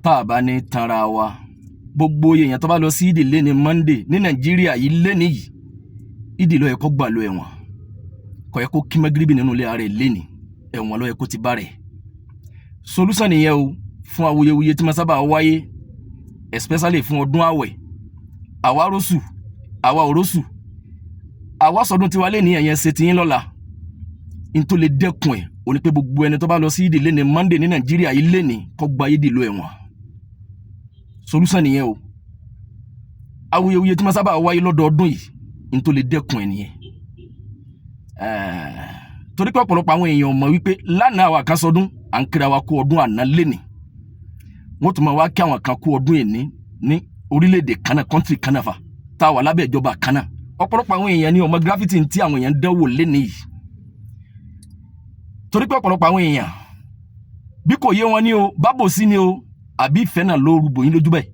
tá a bá ní tanra wa gbogbo èèyàn tó bá lọ sí ìdílé ní Monday ní Nàìjíríà yìí lé nìyí ìdí ló yẹ kó gbà lọ ẹ̀wọ̀n kò yẹ kó kí mẹ́gíríbì nínú ilé ara ẹ̀ lé ní ẹ̀wọ̀n ló yẹ kó ti bá rẹ̀ solution nìyẹn o fún awuyewuye tí máa sábà wáyé especially fún ọdún àwẹ̀ àwa rósù àwa òrósù àwa sọdún tiwa lé ní ẹ̀yẹn ṣe tiyín lọ́la in tó lè dẹ́kun ẹ̀ ó ní pé gbogbo ẹni tó bá lọ sí ìdílé ní Monday ní Nàìjíríà yìí lé ní kó gba ìdí lọ ẹ̀wọ̀n solution nìyẹn o awuyewuye tí máa sábà wáyé lọ́dọọdún yìí in tó lè dẹ́kun ẹ̀ nìyẹn torí pé ọ̀pọ̀lọpọ̀ àwọn èèyàn mọ̀ wípé lánàá àwa kan sọdún à ń kíra wa kú ọdún àná lénìí wọ́n tún máa wá kí àwọn kan kú ọdún èní ní orílẹ̀-èdè kan náà country kan náà fa tá a wà lábẹ́ ìjọba kan náà ọ̀pọ̀lọpọ̀ àwọn èèyàn ní ọmọ gravity tí àwọn èèyàn ń dánwò lénìí yìí torí pé ọ̀pọ̀lọpọ̀ àwọn èèyàn bí kò yé wọn ní o bábòsí ni o àbí ìfẹ́ náà ló rúbò yín lójú bẹ́ẹ̀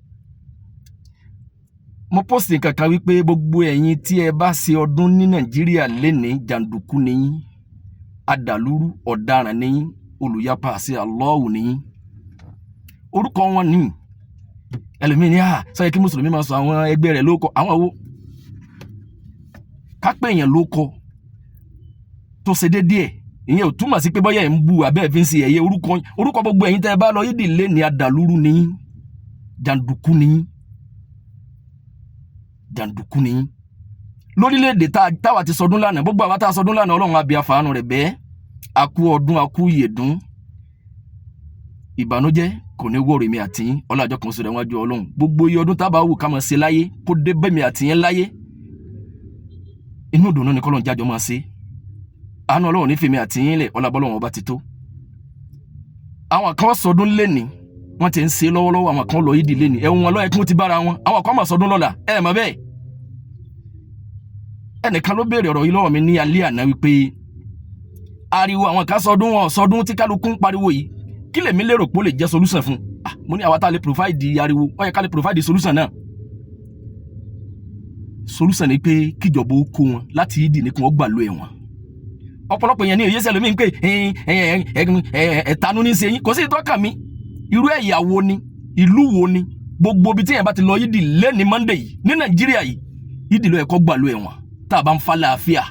mo post nǹkan kan wípé gbogbo ẹ̀yin tí ẹ bá ṣe ọdún ní Nàìjíríà lénìí jàǹdùkú ni yín adàlúrú ọ̀daràn ni yín olùyapa àṣẹ Allahu ni yín orúkọ wọn ní ẹlòmíì ní sọ yẹ kí mùsùlùmí máa sọ àwọn ẹgbẹ́ rẹ̀ lóko àwọn owó kápẹ́ èèyàn lóko tó ṣe déédéé ìyẹn ò túmọ̀ sí pé bọ́yá ẹ̀ ń bu abẹ́ fi ń ṣe ẹ̀yẹ orúkọ gbogbo ẹ̀yin tẹ́ ẹ bá lọ yídì lé ní adàlúrú ni yín jàǹdùkú ni yín jàǹdùkú ni yín lórílẹ̀-èdè táwa ti sọdún lánàá gbogbo àwa tá a sọdún lánàá Ọlọ́run àbí àfàánú rẹ̀ bẹ́ẹ̀ akú ọdún akú ìyèdún ìbànújẹ́ kò ní wọ̀rọ̀ èmi àti yín ọlọ́jọ́ kan sọ̀rọ̀ wájú Ọlọ́run gbogbo iye ọdún tábà wù ká máa ṣe láyé kó dé bẹ́mi àti yín láyé inú ìdùnnú ni kọ́lọ́n jájọ́ máa ṣe àánú Ọlọ́run ní fèmi àti yín lẹ̀ ọlábọ́lọ́run ọba ti tó àwọn kan sọdún lẹ́ni wọ́n ti ń ṣe lọ́wọ́lọ́wọ́ àwọn kan lọ yídì lẹ́ni ẹ̀wọ̀n wọn lọ́yẹ̀ kí wọ́n ti bára wọn àwọn kan máa sọdún lọ́la ẹ̀ mọ̀ bẹ́ẹ̀ ẹnìkan ló béèrè ọ̀rọ̀ yìí lọ́wọ́ mi ní alẹ́ àná wípé ariwo àwọn kan sọdún tí kálukú ń pariwo yìí kí lèmi lérò pé ó lè jẹ́ solution fún mo ní àwa tá a lè provide ariwo ó yẹ ká lè provide solution náà solution ni pé kíjọba ó kó wọn láti yídì ní kí wọ́n gbà lo ẹ̀wọ̀n ọ̀pọ̀lọpọ̀ èèyàn ní òye sẹ́lómi ń pè ẹ̀tanú ní í ṣe yín kò sí ìtọ́ka mi irú ẹ̀yà wo ni ìlú wo ni gbogbo ibi tí èèyàn bá ti lọ yídì lẹ́ni Monday yìí ní Nàìjíríà yìí yídì ló yẹ kó gbà lo ẹ̀wọ̀n tá a bá ń fa láàfíà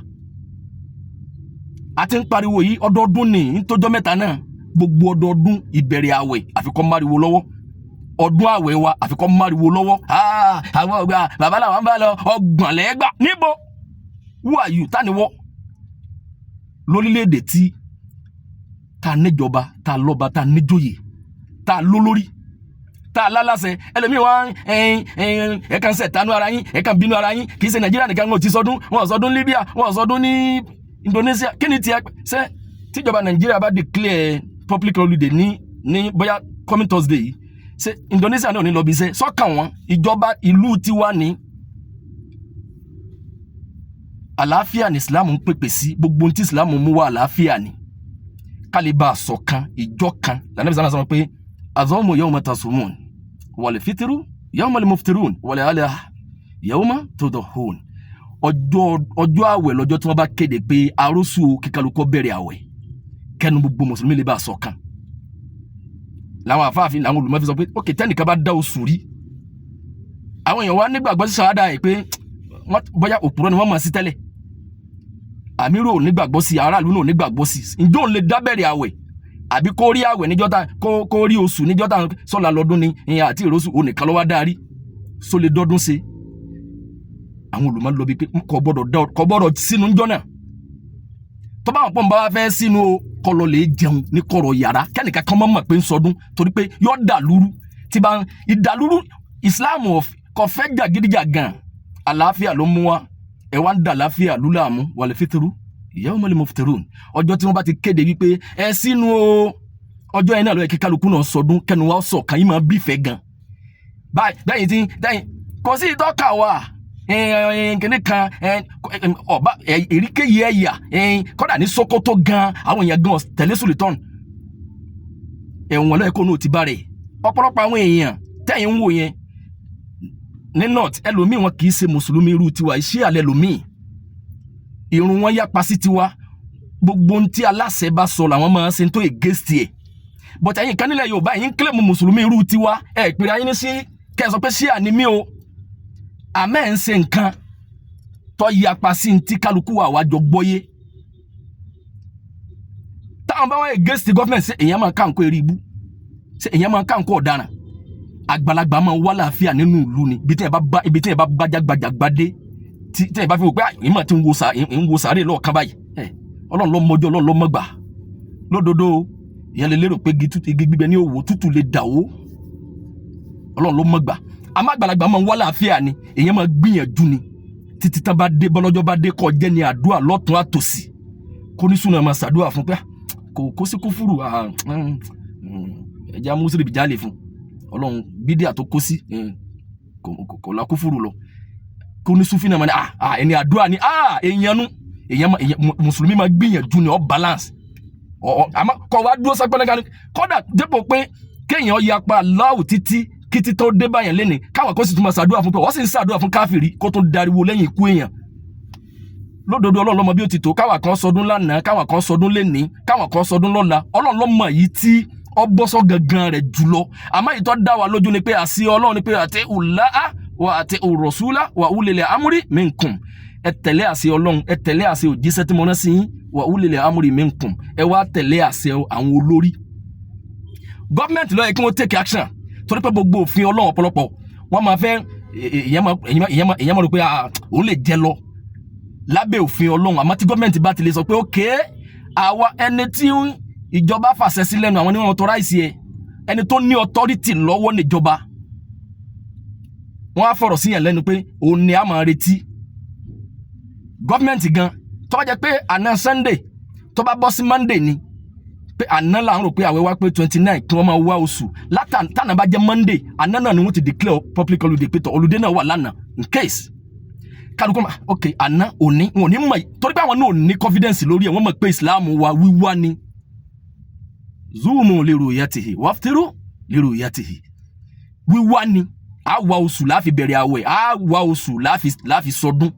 a ti ń pariwo yìí ọdọọdún ní nítọ́jọ́ mẹ́ta náà gbogbo ọdọọdún ìbẹ̀rẹ̀ àwẹ̀ àfikọ́ máriwo lọ́wọ́ ọdún àwẹ̀ wa àfikọ́ máriwo lọ́wọ́ àwọn ọgbà bàbá làwọn bá lọ ọgbọ̀n lẹ́gbà níbo who are you tániwọ́ lórílẹ̀-èdè tí ta níjọba ta lọ́ba ta níjòyè ta lólórí ta lálàṣẹ ẹlòmíì wá ẹ̀kan ṣe tánú ara yín ẹ̀kan bínú ara yín kì í ṣe Nàìjíríà nìkan wọn ò ti sọdún wọn ò sọdún Libya wọn ò sọdún ní Indonesia kí ni tiẹ̀ ṣe tíjọba Nàìjíríà bá declare public holiday ní bóyá coming Thursday yìí ṣe Indonesia náà ní lọ bí iṣẹ́ sọ́kàn wọn ìjọba ìlú tiwa ní àlàáfíà ní Islam ń pèpè sí gbogbo ohun tí Islam mú wá àlàáfíà ní kálíbà ṣọ̀kan ìjọ kan lànà bí sọ pé azọ́mù yawma tasumun wal fitru yawma al-muftirun wal alah yawma tudhun ọjọ́ àwẹ̀ lọ́jọ́ tí wọ́n bá kéde pé arúsù kíkálukọ́ bẹ̀rẹ̀ àwẹ̀ kẹ́nu gbogbo mùsùlùmí lè bá ṣọ̀kan làwọn àfáàfin làwọn olùmọ́fí sọ pé ókè tẹ́nìkan bá dá oṣù rí àwọn èèyàn wá nígbàgbọ́ sí ṣàádà ẹ̀ pé bóyá òpùrọ́ ni wọ́n mọ̀ sí tẹ́lẹ̀ àmírò nígbàgbọ́ sí aráàlú náà nígbàgbọ́ sí ǹjọ́ òun lè dábẹ̀rẹ̀ àwẹ̀ àbí kó rí àwẹ̀ níjọ́ta kó rí oṣù níjọ́ta sọ́la lọ́dún ni ìyẹn àti ìrọ́sù onìkan ló wá dárí só lè dọ́dún ṣe àwọn olùmọ̀ lọ bí pé kò gbọ́dọ̀ sínú ńjọ́ náà tó bá wọn pọ̀ ń bá wá fẹ́ sínú kọlọ lè jẹun ní kọ̀rọ̀ yàrá kẹ́nìkan kan mọ̀ pé ń sọdún torí pé yọ dàlúrú tí bá ìdàlúrú Islam kò fẹ́ jàgídíjàgan àlàáfíà ló mú wa ẹ wá ń dà láfíà lúlàmú wal fitru yawmal muftirun ọjọ́ tí wọ́n bá ti kéde wípé ẹ sínú o ọjọ́ yẹn náà ló yẹ kí kálukú náà sọdún kẹnu wa sọ̀kan yìí máa bífẹ̀ẹ́ gan báyìí kò sí ìtọ́ka wa kìnní kan ọba èríkéyìí ẹ̀yà kọ́dà ní Sokoto gan àwọn èèyàn gan tẹ̀lé Sultan ẹ̀wọ̀n lọ́yẹ̀kọ́ náà ti bá rẹ̀ ọ̀pọ̀lọpọ̀ àwọn èèyàn tẹ̀yìn ń wò yẹn ní north ẹlòmíì wọn kì í ṣe mùsùlùmí irú tiwa iṣẹ́ àlẹ́ lòmíì irun wọn yapa sí tiwa gbogbo ohun tí aláṣẹ bá sọ làwọn máa ń ṣe tó against ẹ̀ but ẹ̀yin kan nílẹ̀ Yorùbá ẹ̀yin claim mùsùlùmí irú tiwa ẹ pèrè ayé ní sí kẹ́ sọ pé Ṣíà ni mí o àmẹ́ ń ṣe nǹkan tó yapa sí ti kálukú wa wá jọ gbọ́yé táwọn bá wá against the government ṣe èyàn máa kàǹkó eré ibú ṣe èyàn máa kàǹkó ọ̀daràn àgbàlagbà máa wà láàfíà nínú ìlú ni ibi tí ẹ bá gbajàgbàjàgbà dé tí ẹ bá fi wò pé ìmọ̀ tí ń wo sàárè lọ́ọ̀kan báyìí Ọlọ́run ló mọjọ́ Ọlọ́run ló mọ̀gbà lódodo ìyẹn lè lérò pé igi gbígbẹ ní òwò tútù lè dàwó Ọlọ́run ló mọ̀gbà àmọ́ àgbàlagbà máa wà láàfíà ni èyàn máa gbìyànjú ni títí tán bá dé bọ́lọ́jọ́ bá dé kọ́ jẹ́ ní àdúrà lọ́tún àtòsí kó ní súnà máa ṣàdúrà fún pé kò sí kúfúrú ẹja mùsùlùmí bìjálè fún Ọlọ́run bídíà tó kó sí kò la kúfúrú lọ kó ní súnfínà máa ní ẹni àdúrà ni èyàn mùsùlùmí máa gbìyànjú ni balance àmọ́ kọ́ wá dúró sápẹ́lẹ́gá ni kọ́dà dépò pé kéèyàn yapa aláwù títí kítí tó dé báyẹn lẹ́ni káwọn kó sì tún máa ṣàdúrà fún pé wọ́n sì ń ṣàdúrà fún káfìrí kó tó dariwo lẹ́yìn ikú èèyàn lódodo Ọlọ́run ló mọ bí ó ti tó káwọn kan sọdún lánàá káwọn kan sọdún lẹ́ni káwọn kan sọdún lọ́la Ọlọ́run ló mọ yìí tí ọbọ́sọ gangan rẹ̀ jùlọ àmọ́ ìtọ́ dá wa lójú ni pé àṣì Ọlọ́run ni pé àti ula'a wa àti rasula wa ulil amri minkum ẹ tẹ̀lé àṣẹ Ọlọ́run ẹ tẹ̀lé àṣẹ òjíṣẹ́ tí mo rán sí yín wa ulil amri minkum ẹ wá tẹ̀lé àṣẹ àwọn olórí gọ́ọ̀mẹ̀ntì ló yẹ kí wọ́n take action torí pé gbogbo òfin Ọlọ́run ọ̀pọ̀lọpọ̀ wọ́n máa fẹ́ èyàn máa rò pé òun lè jẹ lọ lábẹ́ òfin Ọlọ́run àmọ́ tí gọ́ọ̀mẹ̀ntì bá ti lè sọ pé ókè àwa ẹni tí ìjọba fàṣẹ sí lẹ́nu àwọn oníwọ̀n authorize ẹ ẹni tó ní authority lọ́wọ́ níjọba wọ́n á fọ̀rọ̀ síyàn lẹ́nu pé òun ni a máa retí gọ́ọ̀mẹ̀ntì gan tó bá jẹ́ pé àná Sunday tó bá bọ́ sí Monday ni pé àná là ń rò pé àwẹ̀ wá pé 29 kí wọ́n máa wá oṣù tánà bá jẹ́ Monday àná náà ni wọ́n ti declare public holiday pé tọ̀ holiday náà wà lánàá in case kálukú ma ok àná òní wọn ò ní mọ̀ torí pé àwọn náà ò ní confidence lórí ẹ̀ wọ́n mọ̀ pé Islam wa wíwá ni zuumu li ru'yatihi waftiru li ru'yatihi wíwá ni a wá oṣù láfi bẹ̀rẹ̀ àwẹ̀ a wá oṣù láfi sọdún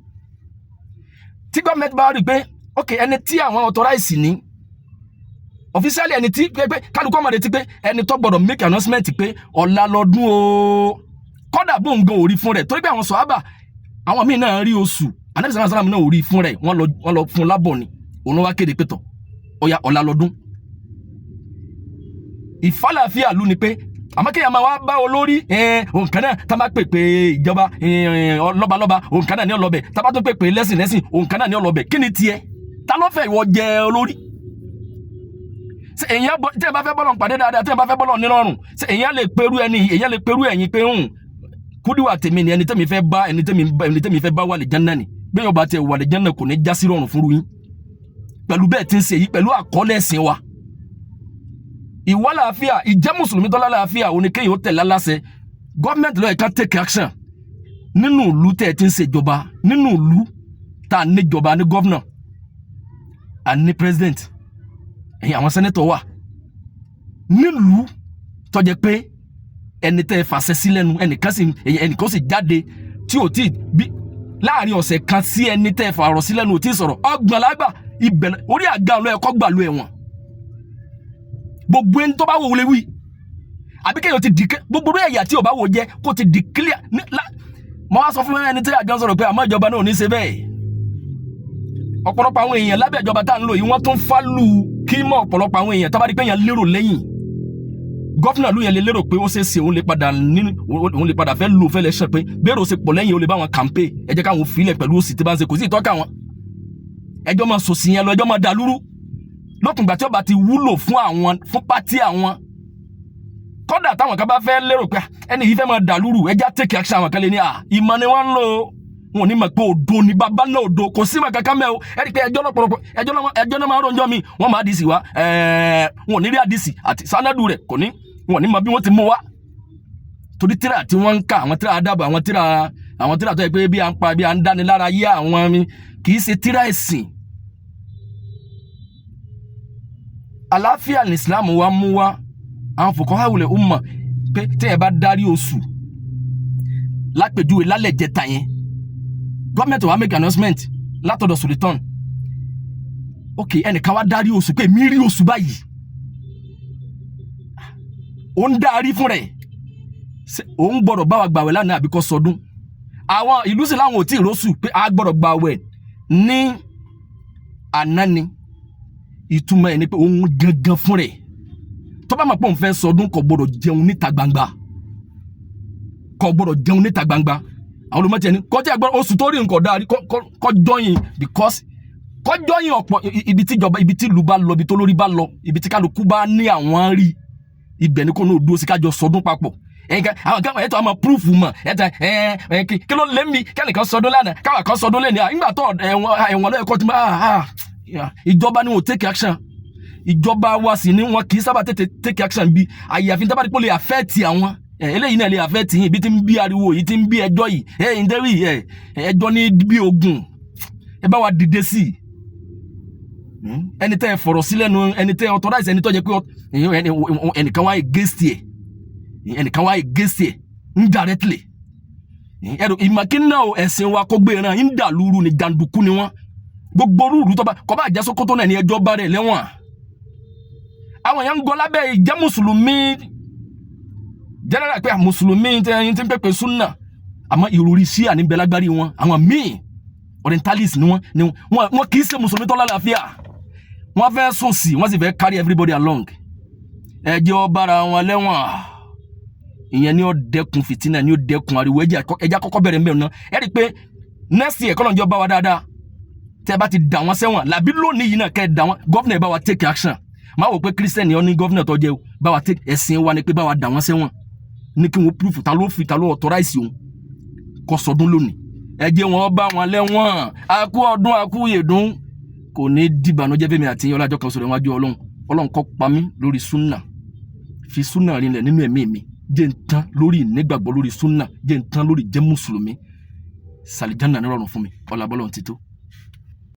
tí gọ́ọ̀mẹ̀ntì bá rí pé ok ẹni tí àwọn authorize ní officially ẹni tí pé kálukú ọmọdé ti pé ẹni tó gbọdọ̀ make announcement pé ọ̀la lọ́dún o kọ́dà bó ń gan orí fún rẹ̀ torí pé àwọn sọ̀hábà àwọn míì náà rí oṣù Ànábì sallallahu alaihi wasallam náà orí fún rẹ̀ wọ́n lọ fún lábọ̀ ni òun wá kéde pé tọ̀ ọ̀ya ọ̀la lọ́dún ìfàlàfíà lù ni pé àmọ́ kéèyàn máa wá bá olórí òǹkan náà tá bá pè pé ìjọba lọ́balọ́ba òǹkan náà ní ọlọ́bẹ̀ tá bá tó pè pé lẹ́sìn òǹkan náà ní ọlọ́bẹ̀ kí ni tiẹ̀ ta ló fẹ́ ìwọ jẹ olórí èyàn tẹ́ ẹ bá fẹ́ bọ́lọ̀ pàdé dáadáa tẹ́ ẹ bá fẹ́ bọ́lọ̀ nírọ̀rùn èyàn lè perú ẹ̀yin pé kúdíwà tèmi ni ẹni tẹ́mi fẹ́ bá wà lè jẹ́nà ni bẹ́ẹ̀ yóò bá tẹ wà lè jẹ́nà kò ní já sí rọrùn fúru yín pẹ̀lú bẹ́ẹ̀ tí ń ṣe yìí pẹ̀lú àkọọ́lẹ̀ ẹ̀sìn wa ìwà láàfíà ìjẹ́ mùsùlùmí tọ́lá láàfíà òní kéèyàn ó tẹ̀lé aláṣẹ gọ́ọ̀mẹ̀ntì ló yẹ ká take action nínú ìlú tẹ́ ẹ ti ń ṣèjọba nínú ìlú tá a níjọba ní gọ́vnà a ní president ẹ̀yin àwọn sẹ́nẹ́tọ̀ wà nílùú tó jẹ́ pé ẹni tẹ́ ẹ fàṣẹ sí lẹ́nu ẹnìkan sì jáde tí ò tí bí láàrin ọ̀sẹ̀ kan sí ẹni tẹ́ ẹ fàrọ̀ sí lẹ́nu ò tí sọ̀rọ̀ ọgbọ̀n lágbà ibẹ̀ orí àga ọ̀lọ́ ẹ̀kọ́ gbà ló ẹ̀wọ̀n gbogbo ẹni tó bá wò wọlé wí àbí kéèyàn ti dì gbogbo ẹ̀yà tí ò bá wò jẹ́ kó ti dì clear mo wá sọ fún ẹni tí àjọ sọ̀rọ̀ pé àmọ́ ìjọba náà ò ní ṣe bẹ́ẹ̀ ọ̀pọ̀lọpọ̀ àwọn èèyàn lábẹ́ ìjọba tá à ń lò yìí wọ́n tún fálù kí mọ́ ọ̀pọ̀lọpọ̀ àwọn èèyàn tó bá rí pé èèyàn lérò lẹ́yìn gọ́fìnà ló yẹn lè lérò pé ó ṣe é ṣe òun lè padà fẹ́ lò fẹ́ lẹ́ ṣe pé bẹ́ẹ̀rẹ̀ ó ṣe pọ̀ lẹ́yìn ó lè bá wọn kàmpé ẹ jẹ́ káwọn filẹ̀ pẹ̀lú òsì tí bá ń ṣe kò sí ìtọ́ka wọn ẹjọ́ máa sòsì yẹn lọ ẹjọ́ máa dàlúrú lókùngbà tí ó bá ti wúlò fún pátí àwọn kódà táwọn kan bá fẹ́ lérò pé ẹni yìí fẹ́ máa dàlúrú ẹjá take action àwọn kan lè ní ìmọ̀ ni wọ́n ń lò wọn ní mọ̀ pé òdo ni bàbá náà òdo kò sí mọ̀ kankan mẹ́ o ẹ̀rí pé ẹjọ́ náà máa rọjọ́ mi wọ́n máa dìísì wá wọn ò ní rí àdìsì àti sánádù rẹ̀ kò ní wọn ní mọ̀ bí wọ́n ti mú wá torí tíra tí wọ́n ń ka àwọn tíra adábọ̀ àwọn tíra tó yẹ pé bí à ń pa bí à ń dáni lára yé àwọn mi kì í ṣe tíra ẹ̀sìn àlàáfíà ní Islam wa mú wá àwọn fuqaha wulẹ̀ umma pé tí ẹ bá darí oṣù lápèjúwe lálẹ́ jẹta yẹn gọ́ọ̀mẹ̀ntì wa make announcement látọ̀dọ̀ Sultan ok ẹnìkan wá darí oṣù pé mi rí oṣù báyìí ó ń darí fún rẹ̀ ó ń gbọ́dọ̀ bá wa gbàwẹ̀ lánàá àbí kó sọdún àwọn ìlú sì láwọn ò tí ì róṣù pé a gbọ́dọ̀ gbàwẹ̀ ní àná ni ìtumọ̀ ẹ̀ ni pé òun gangan fún rẹ̀ tó bá mọ̀ pé òun fẹ́ sọdún kò gbọ́dọ̀ jẹun níta gbangba àwọn olùmọ̀tì ẹni kọjá ẹgbẹ́ oṣù tó rí nǹkan dárí kọjọ́yìn because kọjọ́yìn ọ̀pọ̀ ibi tí ìjọba ibi tí ìlú bá lọ ibi tó lórí bá lọ ibi tí kálukú bá ní àwọn rí ibẹ̀ ni kò ní òdúró sí kájọ sọdún papọ̀ àwọn kan ẹ̀tọ́ àmọ́ proof mọ̀ ẹ̀tọ́ kí ló lé mi kẹ́nìkan sọdún lánàá káwọn kan sọdún lẹ́nu nígbà tó ẹ̀wọ̀n lọ́yẹ̀kọ́ ti máa ìjọba ni wọ́n take action ìjọba wa sì ni wọn kì í sábà tètè take action bí àyàfi tábàdí pé lè affect àwọn eléyìí náà lè affect yín ibi tí ń bí ariwo yìí tí ń bí ẹjọ́ yìí ìdẹ́rì ẹjọ́ ní bí ogun ẹ bá wa dìde sí i ẹni tẹ́ ẹ fọ̀rọ̀ sí lẹ́nu ẹni tẹ́ ẹ authorize ẹni tó jẹ́ pé ẹnìkan wá against ẹ̀ indirectly ẹ̀rọ ìmọ̀kínà ẹ̀sìn wa kó gbé ran ń dà lúrú ni jàǹdùkú ni wọ́n gbogbo rúurú tó bá kọ́ bá jẹ́ Sókótó náà ní ẹjọ́ bá rẹ̀ lẹ́wọ̀n àwọn èèyàn ń gọ lábẹ́ ìjẹ́ mùsùlùmí general pé mùsùlùmí tí ń pèpè súnà àmọ́ ìròrí sí àníbẹ̀ lágbárí wọn àwọn míì orientalist ni wọ́n kì í ṣe mùsùlùmí tó lálàáfíà wọ́n fẹ́ sùn sí wọ́n sì fẹ́ carry everybody along ẹjọ́ bára wọn lẹ́wọ̀n ìyẹn ni ó dẹ́kun fìtínà ni ó dẹ́kun ariwo ẹjẹ́ àkọ́kọ́ bẹ̀rẹ̀ mbẹ̀ náà ẹ rí i pé next year kọ́lọ́njọ́ bá wa dáadáa tẹ́ bá ti dà wọ́n sẹ́wọ̀n làbí lónìí yìí náà kẹ́ dà wọ́n gọ́fìnà bá wa take action máa wò pé Christian ni ó ní gọ́fìnà tó jẹ́ bá wa take ẹ̀sìn wa ni pé bá wa dà wọ́n sẹ́wọ̀n ní kí wọ́n proof ta ló authorize òun kó sọdún lónìí ẹ jẹ́ wọn bá wọn lẹ́wọ̀n akú ọdún akú yèdún kò ní dìbànújẹ́ fẹ́mi àti yín ọlájọ́ kan sọ̀rọ̀ wájú ọlọ́run kó pa mí lórí súnà fi súnà rinlẹ̀ nínú ẹ̀mí mi jẹ́ ń tán lórí ìnígbàgbọ́ lórí súnà jẹ́ ń tán lórí jẹ́ mùsùlùmí sàlìjánà nírọ̀rùn fún mi ọlábọ́lọ́ ti tó.